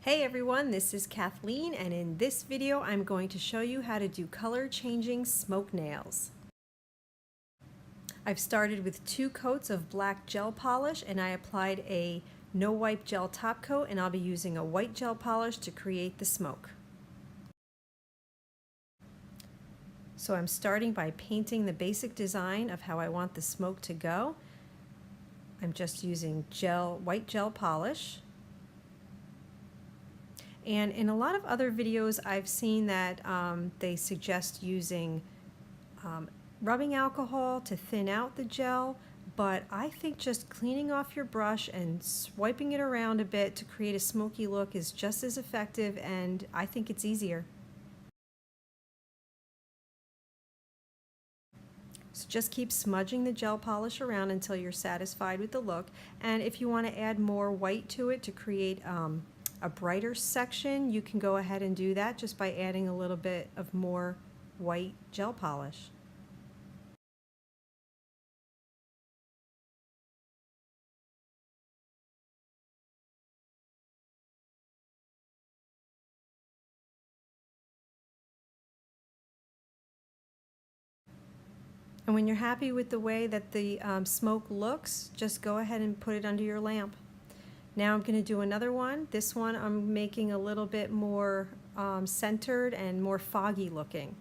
Hey everyone, this is Kathleen, and in this video I'm going to show you how to do color changing smoke nails. I've started with 2 coats of black gel polish and I applied a no wipe gel top coat, and I'll be using a white gel polish to create the smoke. So I'm starting by painting the basic design of how I want the smoke to go. I'm just using white gel polish. And in a lot of other videos I've seen that they suggest using rubbing alcohol to thin out the gel, but I think just cleaning off your brush and swiping it around a bit to create a smoky look is just as effective, and I think it's easier. So just keep smudging the gel polish around until you're satisfied with the look, and if you want to add more white to it to create a brighter section, you can go ahead and do that just by adding a little bit of more white gel polish. And when you're happy with the way that the smoke looks, just go ahead and put it under your lamp. Now I'm going to do another one. This one I'm making a little bit more centered and more foggy looking.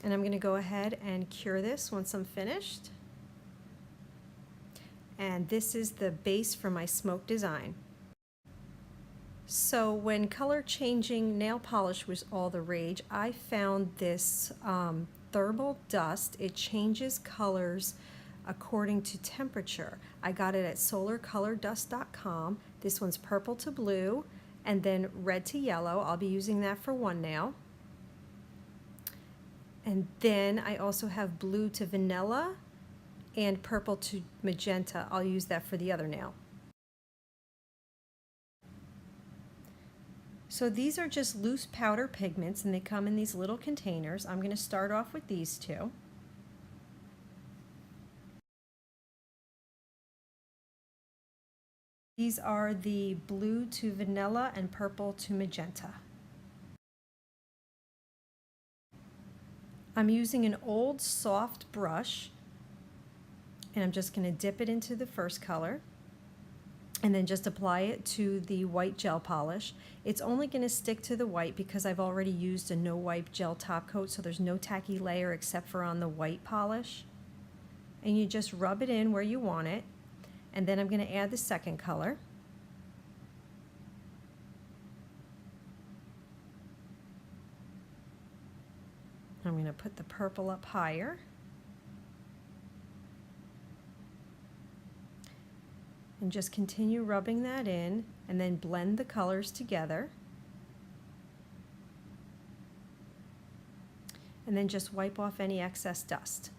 And I'm going to go ahead and cure this once I'm finished. And this is the base for my smoke design. So when color changing nail polish was all the rage, I found this thermal dust. It changes colors according to temperature. I got it at solarcolordust.com. This one's purple to blue and then red to yellow. I'll be using that for one nail. And then I also have blue to vanilla and purple to magenta. I'll use that for the other nail. So these are just loose powder pigments and they come in these little containers. I'm going to start off with these 2. These are the blue to vanilla and purple to magenta. I'm using an old soft brush and I'm just going to dip it into the first color and then just apply it to the white gel polish. It's only going to stick to the white because I've already used a no wipe gel top coat, so there's no tacky layer except for on the white polish. And you just rub it in where you want it, and then I'm going to add the second color. I'm going to put the purple up higher. And just continue rubbing that in and then blend the colors together. And then just wipe off any excess dust.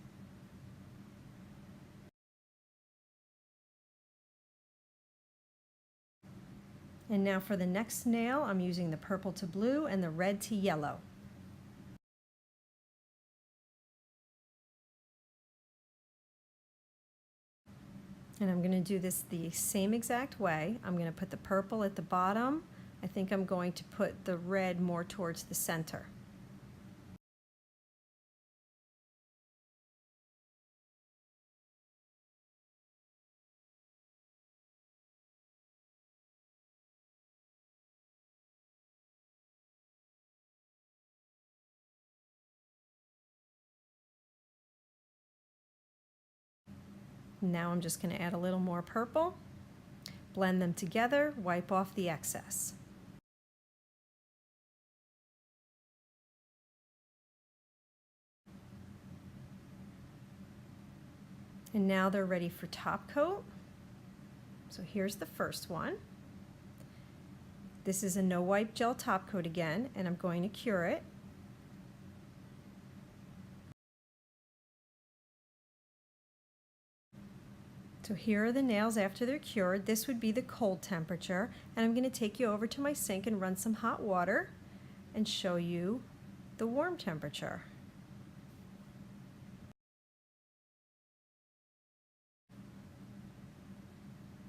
And now for the next nail, I'm using the purple to blue and the red to yellow. And I'm going to do this the same exact way. I'm going to put the purple at the bottom. I think I'm going to put the red more towards the center. Now I'm just going to add a little more purple, blend them together, wipe off the excess. And now they're ready for top coat. So here's the first one. This is a no wipe gel top coat again, and I'm going to cure it. So here are the nails after they're cured. This would be the cold temperature, and I'm going to take you over to my sink and run some hot water and show you the warm temperature.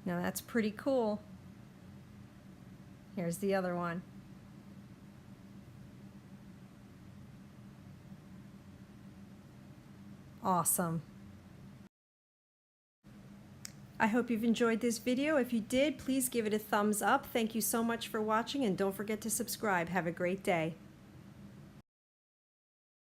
Now that's pretty cool. Here's the other one. Awesome. I hope you've enjoyed this video. If you did, please give it a thumbs up. Thank you so much for watching, and don't forget to subscribe. Have a great day.